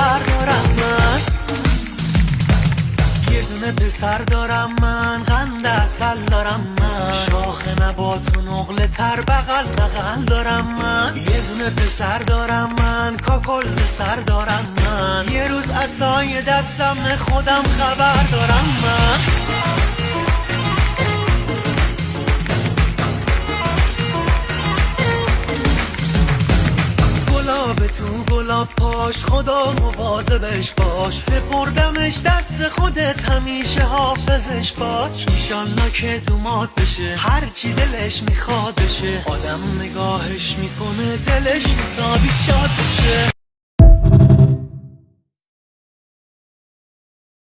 خبر دارم من. یه دونه پسر دارم من، قند اصل دارم من، شاخ نبات و نقل تر بغل بغل دارم من. یه دونه پسر دارم من، کاکل سر دارم من، یه روز عصای دستم خودم خبر دارم من. گلاب تو گلاب پاش، خدا مواظبش باش، سپردمش دست خودت همیشه حافظش باش. ایشالله که دومات بشه، هر چی دلش میخواد بشه، آدم نگاهش میکنه دلش حسابی شاد بشه.